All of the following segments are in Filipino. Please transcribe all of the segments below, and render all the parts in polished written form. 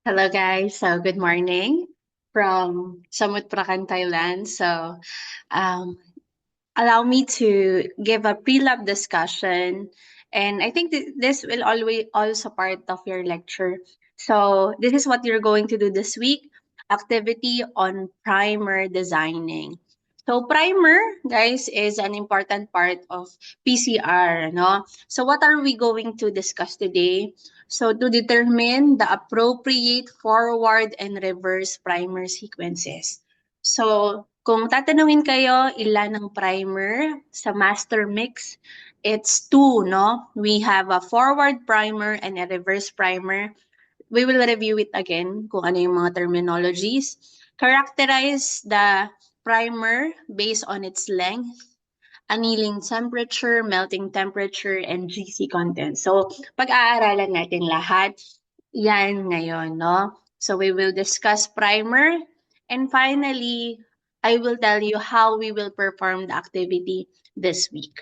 Hello guys, so good morning from Samut Prakan, Thailand. Um, Allow me to give a pre-lab discussion, and I think this will always also part of your lecture. So this is what you're going to do this week: activity on primer designing. So primer, guys, is an important part of PCR, no? So what are we going to discuss today? So to determine the appropriate forward and reverse primer sequences. So kung tatanungin kayo ilan ang primer sa master mix, it's two, no? We have a forward primer and a reverse primer. We will review it again kung ano yung mga terminologies. Characterize the primer based on its length, annealing temperature, melting temperature, and GC content. So, pag-aaralan natin lahat yan ngayon, no? So, we will discuss primer. And finally, I will tell you how we will perform the activity this week.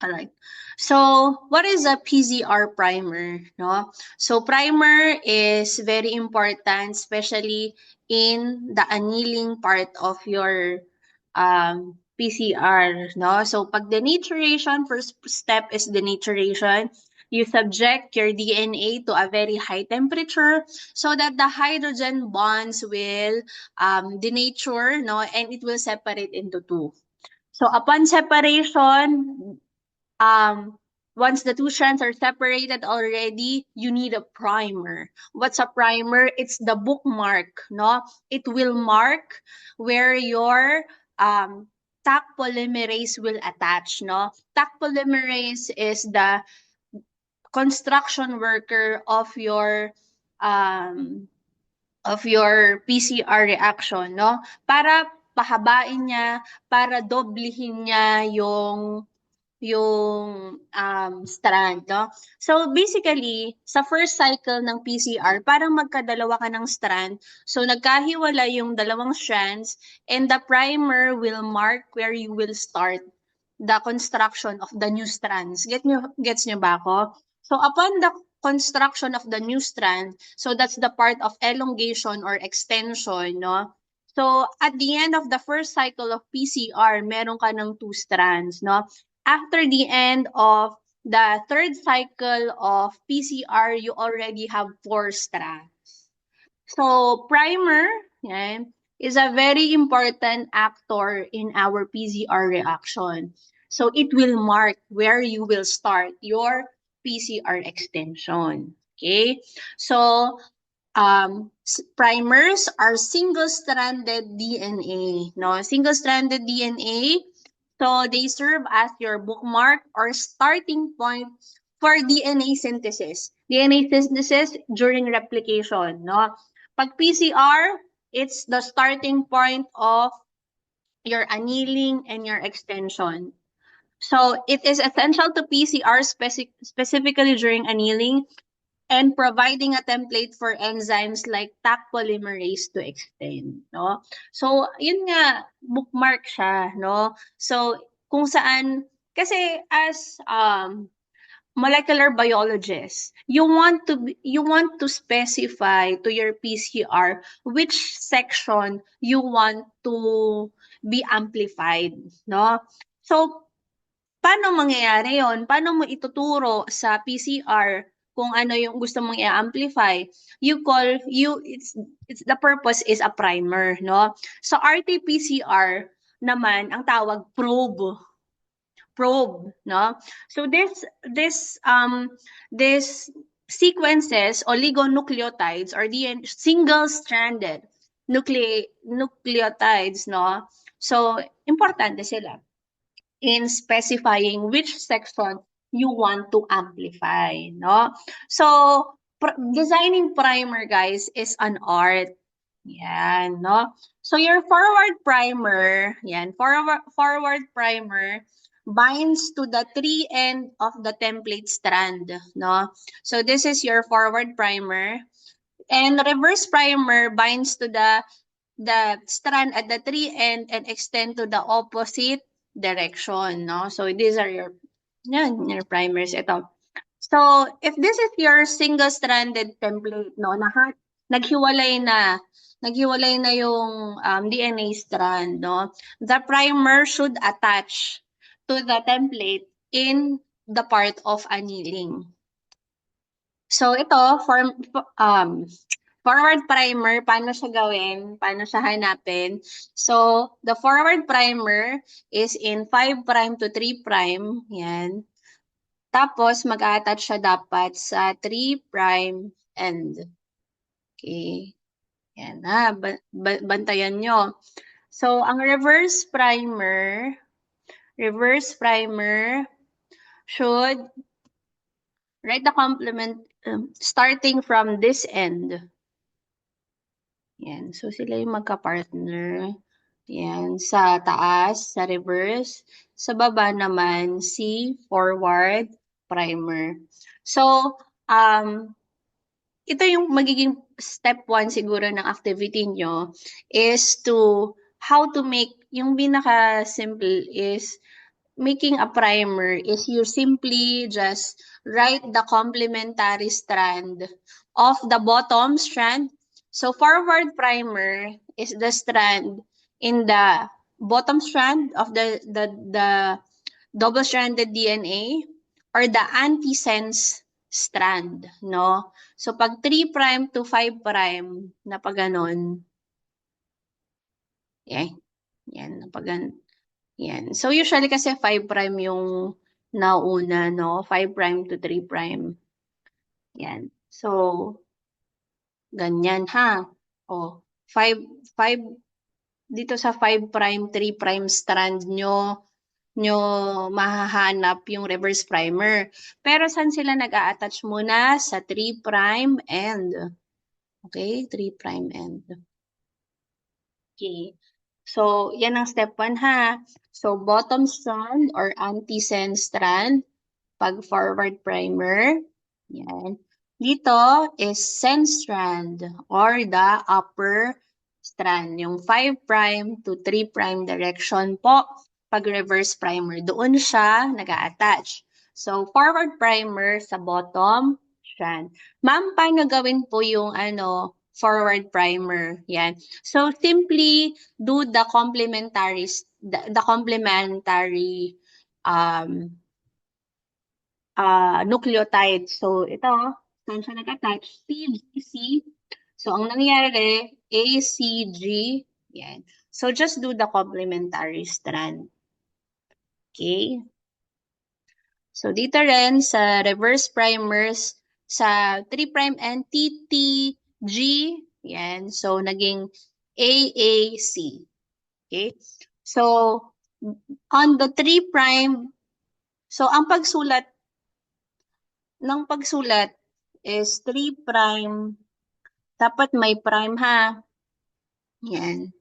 All right. So, what is a PZR primer? No? So, primer is very important, especially in the annealing part of your PCR. No? So, pag denaturation, first step is denaturation. You subject your DNA to a very high temperature so that the hydrogen bonds will denature, no, and it will separate into two. So upon separation, um, once the two strands are separated already, you need a primer. What's a primer? It's the bookmark, no? It will mark where your Taq polymerase will attach, no? Taq polymerase is the construction worker um, of your PCR reaction, no? Para pahabain niya, para doblihin niya strand, no? So, basically, sa first cycle ng PCR, parang magkadalawa ka ng strand. So, nagkahiwala yung dalawang strands and the primer will mark where you will start the construction of the new strands. Gets nyo ba ako? So, upon the construction of the new strand, so that's the part of elongation or extension, no? So, at the end of the first cycle of PCR, meron ka ng two strands, no? After the end of the third cycle of PCR, you already have four strands. So, primer, yan, is a very important actor in our PCR reaction. So, it will mark where you will start your PCR extension. Okay? So, primers are single-stranded DNA. No, single-stranded DNA. So they serve as your bookmark or starting point for DNA synthesis. DNA synthesis during replication. No, pag PCR, it's the starting point of your annealing and your extension. So it is essential to PCR specifically during annealing and providing a template for enzymes like Taq polymerase to extend, no? So, yun nga, bookmark siya, no? So, kung saan, kasi as molecular biologist, you want to specify to your PCR which section you want to be amplified, no? So, paano mangyayari yon? Paano mo ituturo sa PCR kung ano yung gusto mong i-amplify? It's the purpose is a primer, no? Sa RT-PCR naman ang tawag probe, no? So this sequences oligonucleotides or DNA single-stranded nucleotides, no? So importante sila in specifying which section you want to amplify, no? So, designing primer, guys, is an art. Yan, no? So, your forward primer, yan, forward primer binds to the three end of the template strand, no? So, this is your forward primer. And reverse primer binds to the strand at the three end and extend to the opposite direction, no? So these are your primers. Ito. So if this is your single-stranded template, no, naghiwalay na. Naghiwalay na yung DNA strand, no? The primer should attach to the template in the part of annealing. So ito, forward primer, paano siya gawin? Paano siya hanapin? So, the forward primer is in 5' to 3'. Yan. Tapos, mag-attach siya dapat sa 3' end. Okay. Yan na. Bantayan nyo. So, ang reverse primer should write the complement starting from this end. Yan. So, sila yung magka-partner. Yan. Sa taas, sa reverse. Sa baba naman, si forward primer. So, ito yung magiging step 1 siguro ng activity nyo is to how to make, yung pinaka-simple is making a primer is you simply just write the complementary strand of the bottom strand. So forward primer is the strand in the bottom strand of the double-stranded DNA or the antisense strand, no? So pag 3' to 5' na pag ganon, yan, pag yan. So, usually kasi 5' yung nauna, no? 5' to 3'. Yan. So, ganyan, ha? O, 5, dito sa 5', 3' strand nyo mahahanap yung reverse primer. Pero saan sila nag-a-attach muna? Sa 3' end. Okay? 3' end. Okay. So, yan ang step 1, ha? So, bottom strand or antisense strand, pag forward primer, yan. Dito is sense strand or the upper strand, yung 5' to 3' direction po, pag reverse primer, doon siya nag-a-attach. So, forward primer sa bottom strand. Ma'am, paano gawin po yung forward primer? Yan. So, simply do the complementary nucleotide. So, ito, saan siya nag-attach? C. So, ang nangyari, ACG. Yan. So, just do the complementary strand. Okay? So, dito rin sa reverse primers, sa 3' and TTG. Yan. So, naging AAC. Okay? So, on the 3', so, ang pagsulat is 3', dapat may prime, ha? Yan.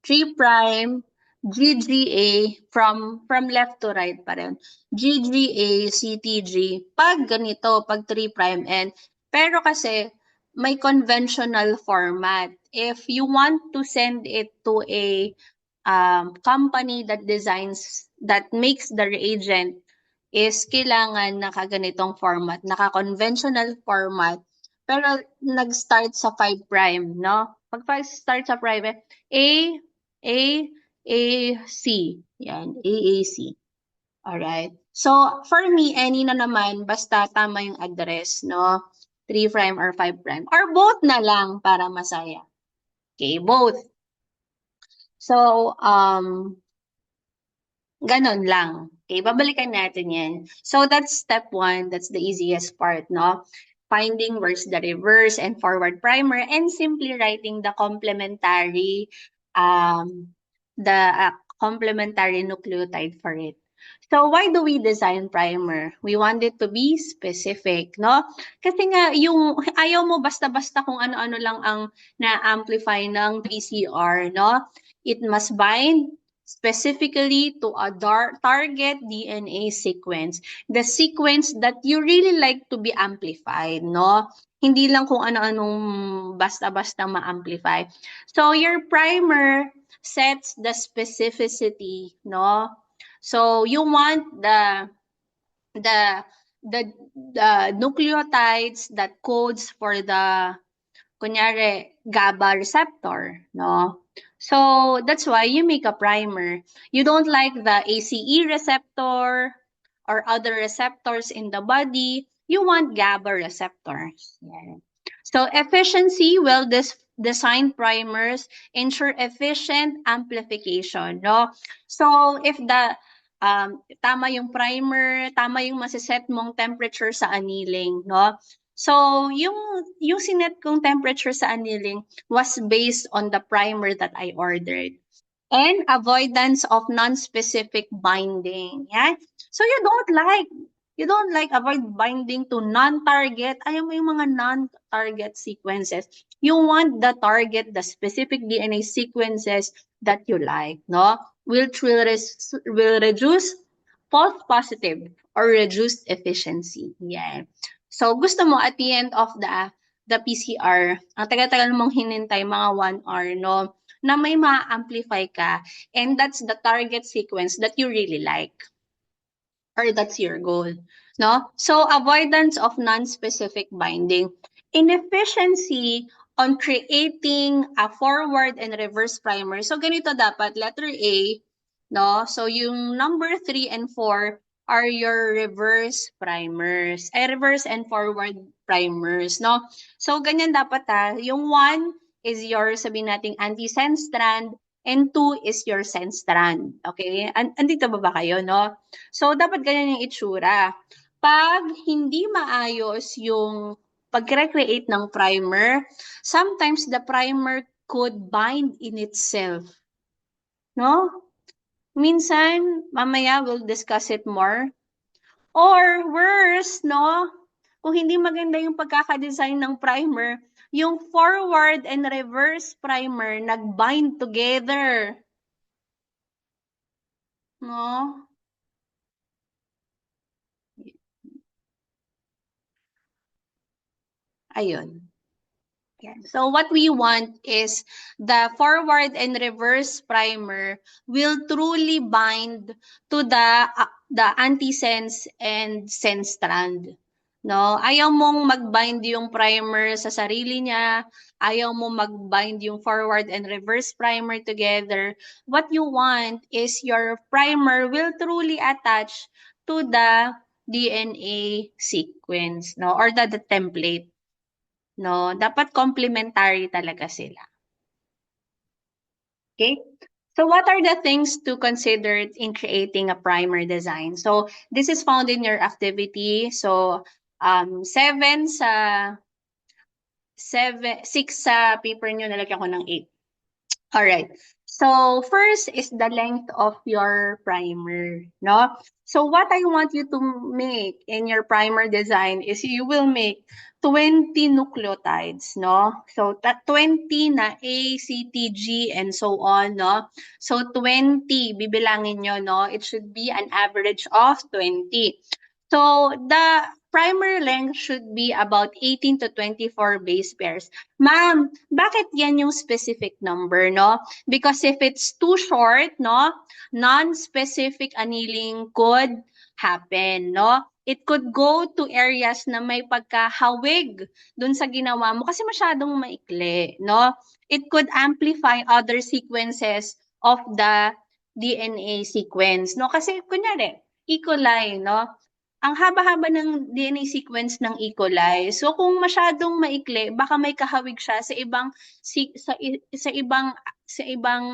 3', GGA, from left to right pa rin. GGA, CTG, pag ganito, pag 3' end. Pero kasi, may conventional format. If you want to send it to a company that makes the reagent, is kailangan nakaganitong format, naka-conventional format, pero nag-start sa 5', no? Pag start sa private, A, C. Yan, AAC. Alright. So, for me, any na naman, basta tama yung address, no? 3' or 5'. Or both na lang para masaya. Okay, both. So, ganon lang. Okay, babalikan natin yan. So, that's step 1. That's the easiest part, no? Finding where's the reverse and forward primer and simply writing the complementary nucleotide for it. So, why do we design primer? We want it to be specific, no? Kasi nga, ayaw mo basta-basta kung ano-ano lang ang na-amplify ng PCR, no? It must bind specifically to a target DNA sequence. The sequence that you really like to be amplified, no? Hindi lang kung ano-anong basta-basta ma-amplify. So, your primer sets the specificity, no? So, you want the nucleotides that codes for the kunyari, GABA receptor, no? So, that's why you make a primer. You don't like the ACE receptor or other receptors in the body. You want GABA receptors. Yeah. So, efficiency, well, this design primers ensure efficient amplification, no? So, if the tama yung primer, tama yung masiset mong temperature sa annealing, no? So, yung sinet kong temperature sa annealing was based on the primer that I ordered. And avoidance of non-specific binding. Yeah? So, you don't like avoid binding to non-target. Ayaw mo yung mga non-target sequences. You want the target, the specific DNA sequences that you like, no? Which will reduce false positive or reduced efficiency. Yeah. So, gusto mo at the end of the PCR, ang tagal-tagal mong hinintay, mga 1 hour, no? Na may ma-amplify ka, and that's the target sequence that you really like, or that's your goal, no? So, avoidance of non-specific binding. Inefficiency on creating a forward and reverse primer. So, ganito dapat, letter A, no? So, yung number 3 and 4 are your reverse primers. Reverse and forward primers, no? So, ganyan dapat yung 1 is your, sabihin nating anti-sense strand, and 2 is your sense strand. Okay? Andito ba kayo, no? So, dapat ganyan yung itsura. Pag hindi maayos yung pag-recreate ng primer, sometimes the primer could bind in itself. No? Minsan, mamaya we'll discuss it more. Or worse, no? Kung hindi maganda yung pagkakadesign ng primer, yung forward and reverse primer nag-bind together. No? Ayun. Yeah. So what we want is the forward and reverse primer will truly bind to the antisense and sense strand. No, ayaw mong mag-bind yung primer sa sarili niya, ayaw mong mag-bind yung forward and reverse primer together. What you want is your primer will truly attach to the DNA sequence, no, or the template. No, dapat complementary talaga sila. Okay? So what are the things to consider in creating a primer design? So this is found in your activity. So 6 sa paper nyo, nalagyan ko ng 8. Alright. So first is the length of your primer, no? So what I want you to make in your primer design is you will make 20 nucleotides, no? So 20 na A, C, T, G, and so on, no? So 20, bibilangin nyo, no? It should be an average of 20. So the primer length should be about 18 to 24 base pairs. Ma'am, bakit yan yung specific number, no? Because if it's too short, no, non-specific annealing could happen, no? It could go to areas na may pagkahawig dun sa ginawa mo kasi masyadong maikli, no? It could amplify other sequences of the DNA sequence, no? Kasi kunyari, E. coli, no? Ang haba-haba ng DNA sequence ng E. coli. So kung masyadong maikli, baka may kahawig siya sa ibang sa ibang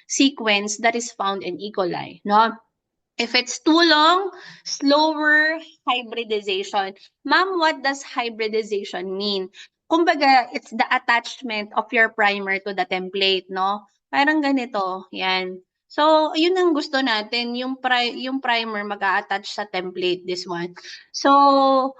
sequence that is found in E. coli, no? If it's too long, slower hybridization. Ma'am, what does hybridization mean? Kumbaga, it's the attachment of your primer to the template, no? Parang ganito, yan. So, yun ang gusto natin, yung primer mag-a-attach sa template, this one. So,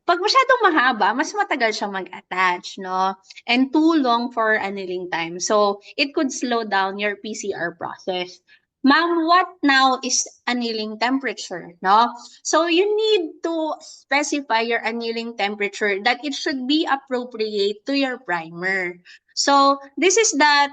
pag masyadong mahaba, mas matagal siyang mag-attach, no? And too long for annealing time. So, it could slow down your PCR process. Ma'am, what now is annealing temperature, no? So, you need to specify your annealing temperature that it should be appropriate to your primer. So, this is the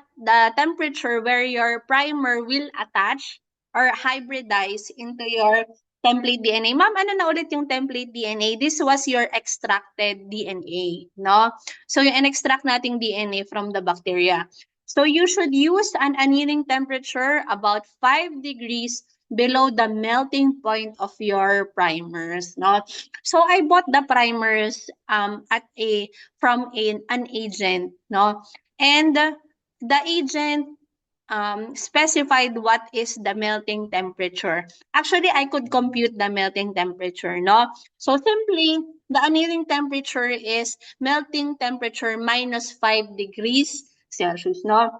temperature where your primer will attach or hybridize into your template DNA. Ma'am, ano na ulit yung template DNA? This was your extracted DNA, no? So, yung in-extract nating DNA from the bacteria. So, you should use an annealing temperature about 5 degrees below the melting point of your primers, no? So, I bought the primers from an agent, no? And the agent specified what is the melting temperature. Actually, I could compute the melting temperature, no? So simply, the annealing temperature is melting temperature minus 5 degrees Celsius, no?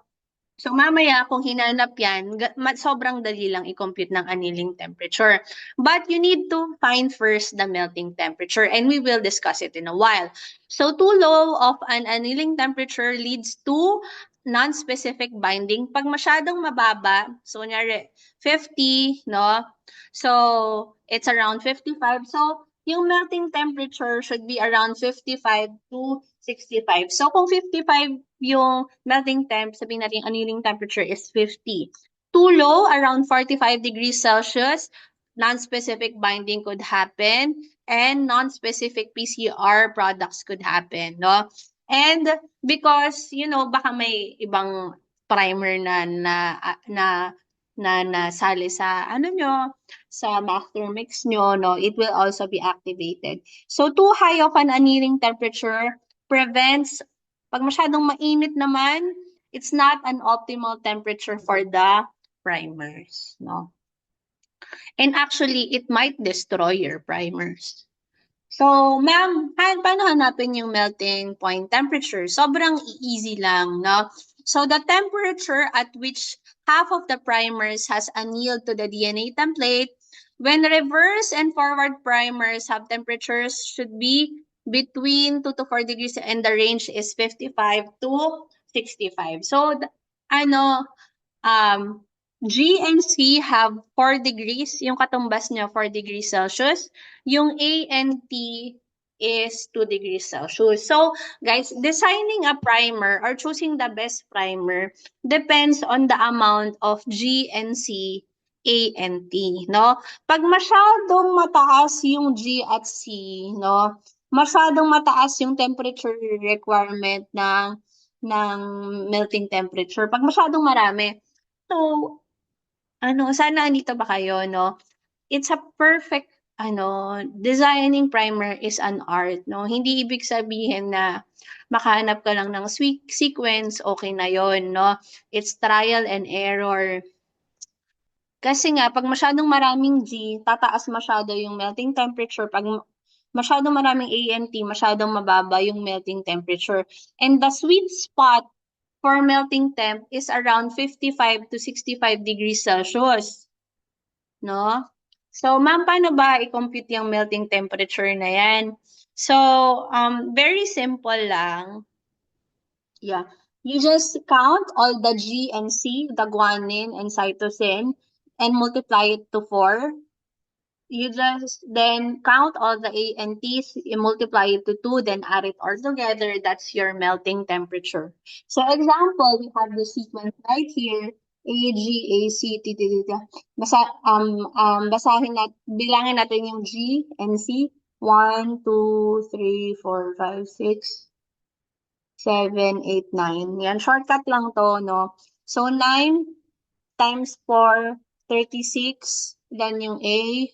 So mamaya kung hinanap yan, sobrang dali lang i-compute ng annealing temperature. But you need to find first the melting temperature and we will discuss it in a while. So too low of an annealing temperature leads to non-specific binding. Pag masyadong mababa, so kunyari 50, no? So it's around 55. So yung melting temperature should be around 55 to 65. So kung 55 yung melting temp, sabihin natin yung annealing temperature is 50. Too low, around 45 degrees Celsius, non-specific binding could happen and non-specific PCR products could happen, no? And because, baka may ibang primer na nasali sa sa master mix nyo, no, it will also be activated. So too high of an annealing temperature prevents, pag masyadong mainit naman, it's not an optimal temperature for the primers, no? And actually, it might destroy your primers. So, ma'am, paano hanapin yung melting point temperature? Sobrang easy lang, no? So, the temperature at which half of the primers has annealed to the DNA template, when reverse and forward primers have temperatures should be between 2 to 4 degrees and the range is 55 to 65. So, um, G and C have 4 degrees, yung katumbas niya 4 degrees Celsius. Yung A and T is 2 degrees Celsius. So, guys, designing a primer or choosing the best primer depends on the amount of G and C, A and T, no? Pag masyadong mataas yung G at C, no? Masyadong mataas yung temperature requirement ng melting temperature. Pag masyadong marami, so, sana andito ba kayo, no? It's a perfect, designing primer is an art, no? Hindi ibig sabihin na makahanap ka lang ng sequence, okay na yon, no? It's trial and error. Kasi nga, pag masyadong maraming G, tataas masyado yung melting temperature. Pag masyadong maraming A and T, masyadong mababa yung melting temperature. And the sweet spot for melting temp is around 55 to 65 degrees Celsius, no? So, ma'am, paano ba i-compute yung melting temperature na yan? So, very simple lang. Yeah. You just count all the G and C, the guanine and cytosine, and multiply it to 4. You just then count all the A and T's, you multiply it to 2, then add it all together. That's your melting temperature. So example, we have the sequence right here. A, G, A, C, T, T, T, T. Basahin natin, bilangin natin yung G and C. 1, 2, 3, 4, 5, 6, 7, 8, 9. Yan, shortcut lang to, no? So 9 times 4, 36. Then yung A,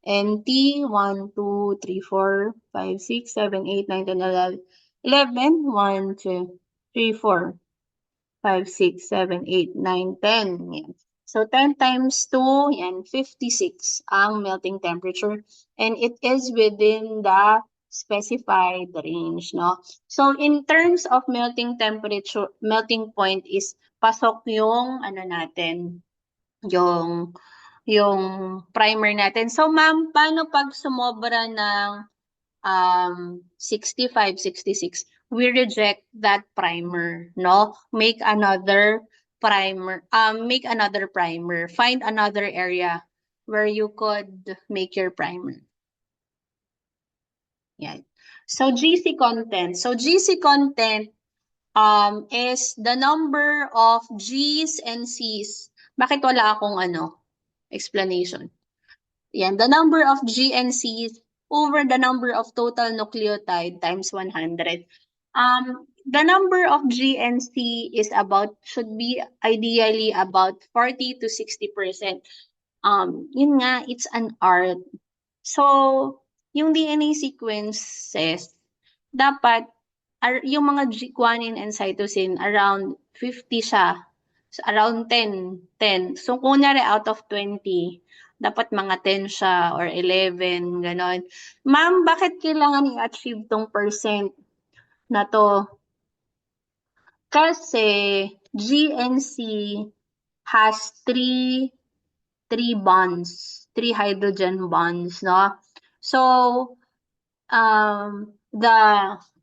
and T, 1, 2, 3, 4, 5, 6, 7, 8, 9, 10, 11. 11, 1, 2, 3, 4, 5, 6, 7, 8, 9, 10. Yan. So 10 times 2, yan, 56 ang melting temperature. And it is within the specified range, no? So in terms of melting temperature, melting point is pasok yung natin, yung primer natin. So ma'am, paano pag sumobra ng 65, 66? We reject that primer, no? Make another primer. Find another area where you could make your primer. Yan. So GC content. So GC content is the number of G's and C's. Bakit wala akong explanation? Yan, the number of GNCs over the number of total nucleotide times 100. The number of GNC is should be ideally about 40 to 60%. Yun nga, it's an art. So, yung DNA sequences, dapat, yung mga guanine and cytosine, around 50 siya. So, around 10. So, kunyari out of 20, dapat mga 10 siya or 11, ganon. Ma'am, bakit kailangan i-achieve tong percent na to? Kasi GNC has three bonds, 3 hydrogen bonds, no? So, the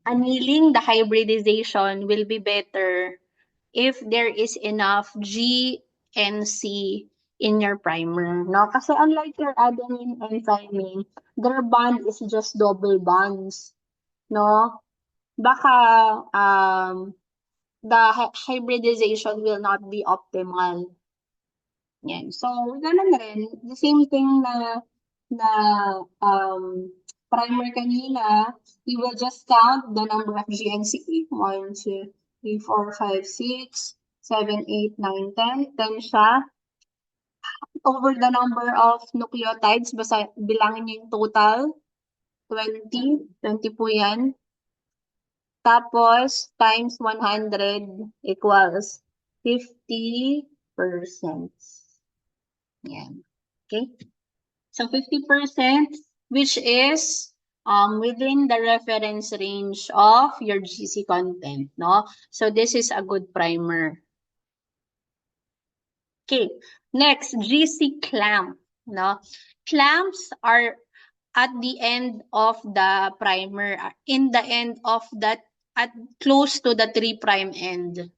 annealing, the hybridization will be better if there is enough G and C in your primer, no? Kasi unlike your adenine and thymine, their bond is just double bonds, no? Baka the hybridization will not be optimal. Yan. So, ganun rin. The same thing na primer kanina, you will just count the number of GNC. 1, 2, 3, 4, 5, 6, 7, 8, 9, 10. 10 siya. Over the number of nucleotides, basta bilangin niyo yung total. 20. 20 po yan. Tapos, times 100 equals 50%. Yan. Okay? So 50%, which is within the reference range of your GC content, no? So this is a good primer. Okay, next, GC clamp, no? Clamps are at the end of the primer, in the end of that, at close to the 3' end.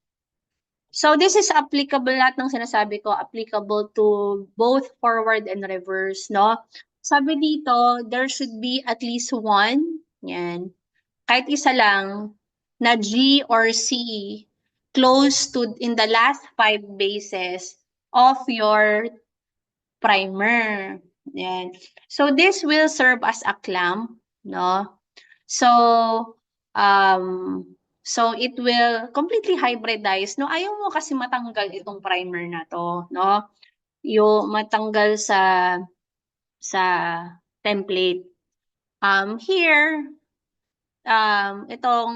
So this is applicable, lahat ng sinasabi ko, applicable to both forward and reverse, no? Sabi dito, there should be at least one, yan, kahit isa lang, na G or C close to in the last 5 bases of your primer. Yan. So this will serve as a clamp, no? So, so it will completely hybridize, no? Ayaw mo kasi matanggal itong primer na to, no? Yung matanggal sa template. Here, itong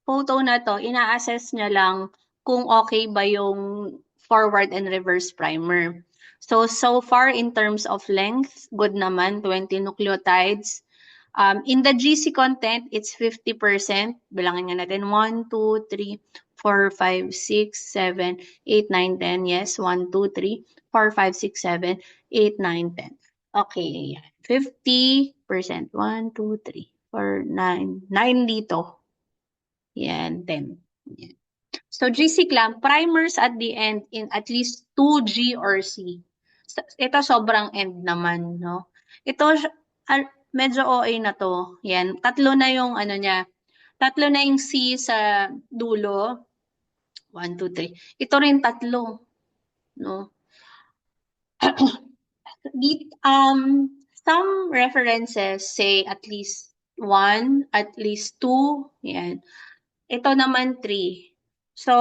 photo na to, ina-assess niya lang kung okay ba yung forward and reverse primer. So far in terms of length, good naman, 20 nucleotides. In the GC content, it's 50%. Bilangin nga natin, 1, 2, 3, 4, 5, 6, 7, 8, 9, 10. Yes, 1, 2, 3, 4, 5, 6, 7, 8, 9, 10. Okay, 50%. 1, 2, 3, 4, 9. 9 dito. Yan, 10. Yan. So, GC clamp, primers at the end in at least 2 G or C. Ito sobrang end naman, no? Ito, medyo OA na to. Yan, tatlo na yung ano niya. Tatlo na yung C sa dulo. 1, 2, 3. Ito rin tatlo, no? Some references say at least 1, at least 2. Yan. Ito naman 3. So,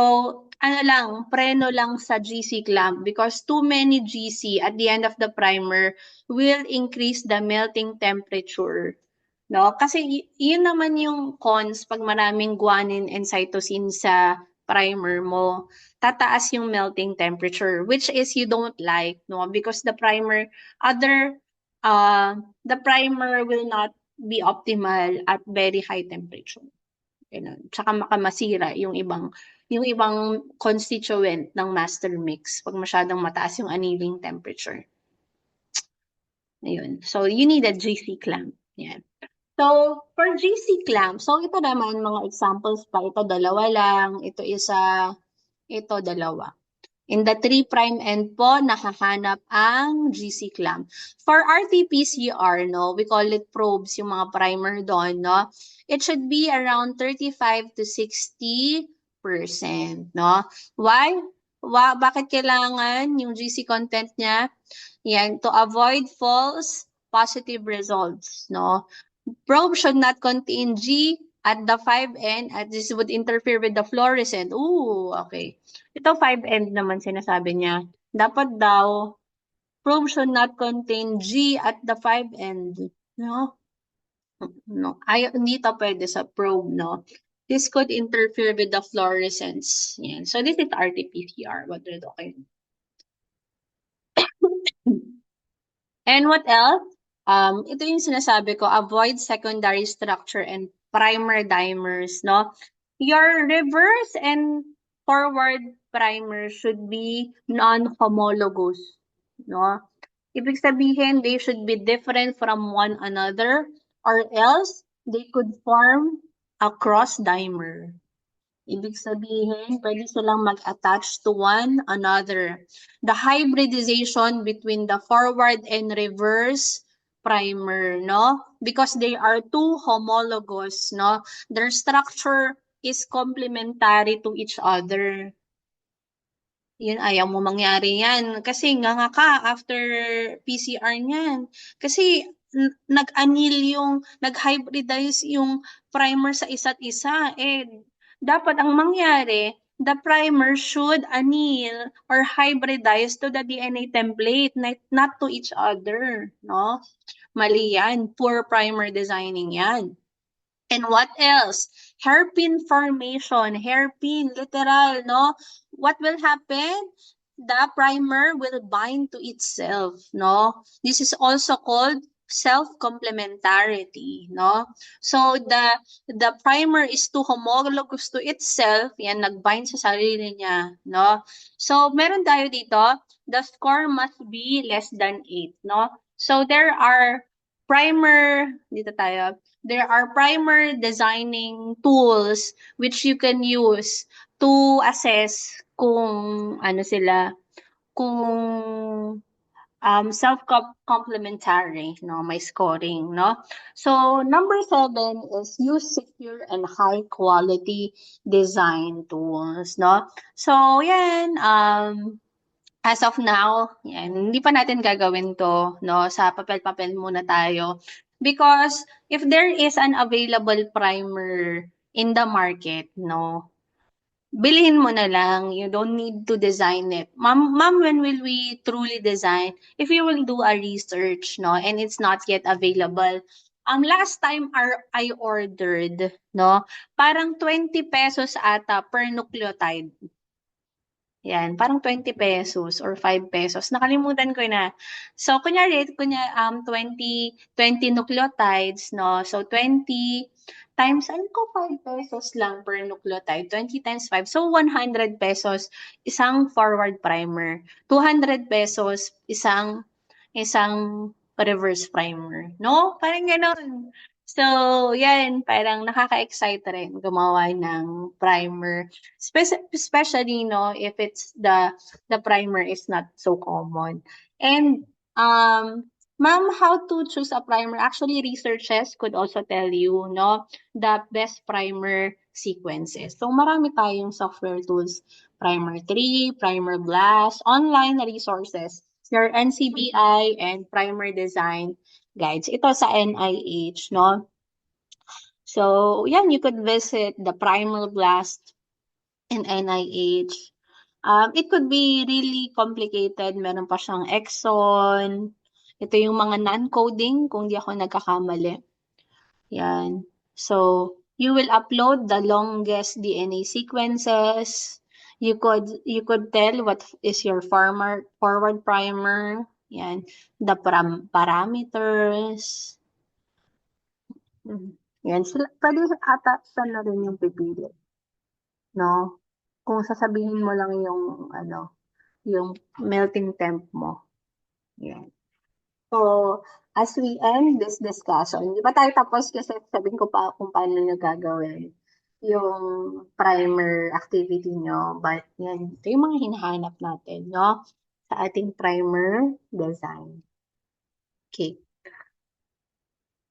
ano lang, preno lang sa GC clamp because too many GC at the end of the primer will increase the melting temperature. No? Kasi yun naman yung cons pag maraming guanine and cytosine sa primer mo. Tataas yung melting temperature, which is you don't like, no? Because the primer will not be optimal at very high temperature. Ganun. Tsaka makamasira yung ibang constituent ng master mix pag masyadong mataas yung annealing temperature. Ayun. So, you need a GC clamp. Yan. So, for GC clamp, so ito naman, mga examples pa. Ito, dalawa lang. Ito isa. Ito, dalawa. In the 3' end po, nakahanap ang GC clamp. For RT-PCR, no, we call it probes, yung mga primer doon, no? It should be around 35 to 60%, no? Why? Bakit kailangan yung GC content niya? Yan, to avoid false positive results, no? Probe should not contain G at the 5N as this would interfere with the fluorescent. Ooh, okay. Ito 5N naman sinasabi niya. Dapat daw, probe should not contain G at the 5N. No? No. Hindi to pwede sa probe, no? This could interfere with the fluorescence. Yan. So this is RT-PCR, what we're talking. And what else? Ito yung sinasabi ko, avoid secondary structure and primer dimers, no? Your reverse and forward primer should be non-homologous, no? Ibig sabihin, they should be different from one another or else they could form a cross dimer. Ibig sabihin, pwede silang mag-attach to one another. The hybridization between the forward and reverse primer, no? Because they are two homologous, no? Their structure is complementary to each other. Yun, ayaw mo mangyari yan. Kasi nga ka after PCR niyan. Kasi nag-anneal nag-hybridize yung primer sa isa't isa. Dapat ang mangyari, the primer should anneal or hybridize to the DNA template, not to each other. No? Mali yan. Poor primer designing yan. And what else? Hairpin formation. Hairpin, literal, no? What will happen? The primer will bind to itself, no? This is also called self-complementarity, no? So the primer is too homologous to itself, yan, nag-bind sa sarili niya, no? So meron tayo dito, the score must be less than 8, no? So there are there are primer designing tools which you can use to assess kung ano sila, kung self-complementary, no, may scoring, no? So, number 7 is use secure and high quality design tools, no? So, yan, as of now, yan, hindi pa natin gagawin to, no? Sa papel-papel muna tayo. Because if there is an available primer in the market, no, bilhin mo na lang. You don't need to design it. Ma'am, when will we truly design? If you will do a research, no, and it's not yet available. Last time I ordered, no, parang 20 pesos ata per nucleotide. Yan, parang 20 pesos or 5 pesos. Nakalimutan ko na. So, kunyari 20 nucleotides, no? So, 20 times, ano ko, 5 pesos lang per nucleotide. 20 times 5. So, 100 pesos isang forward primer. 200 pesos isang reverse primer. No? Parang gano'n. So, yan, parang nakaka-excite rin gumawa ng primer. Especially, no, if it's the primer is not so common. And, ma'am, how to choose a primer? Actually, researchers could also tell you, no, the best primer sequences. So, marami tayong software tools. Primer 3, Primer Blast, online resources. Your NCBI and primer design guides. Ito sa NIH, no? So, yan, you could visit the Primer Blast in NIH. It could be really complicated. Meron pa siyang exon. Ito yung mga non-coding, kung di ako nagkakamali. Yan. So, you will upload the longest DNA sequences. You could tell what is your forward primer. Yan. The parameters. Yan. Pwede ata siya na rin yung pipili. No? Kung sasabihin mo lang yung yung melting temp mo. Yan. So, as we end this discussion, di ba tayo tapos kasi sabihin ko pa kung paano nyo gagawin yung primer activity nyo. But yan, ito yung mga hinahanap natin, no? Sa ating primer design. Okay.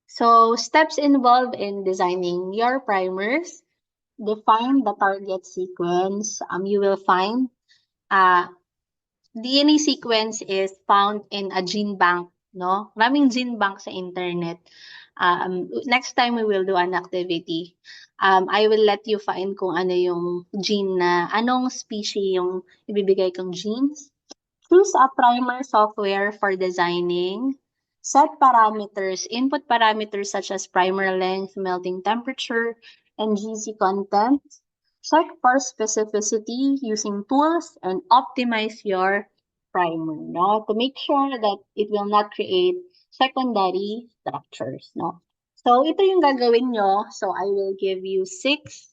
So, steps involved in designing your primers. Define the target sequence. You will find Uh, DNA sequence is found in a gene bank, no? Maraming gene bank sa internet. Next time we will do an activity. I will let you find kung ano yung gene na, anong species yung ibibigay kong genes. Choose a primer software for designing. Set parameters, input parameters such as primer length, melting temperature, and GC content. Check for specificity using tools and optimize your primer, no? To make sure that it will not create secondary structures, no? So, ito yung gagawin nyo. So, I will give you six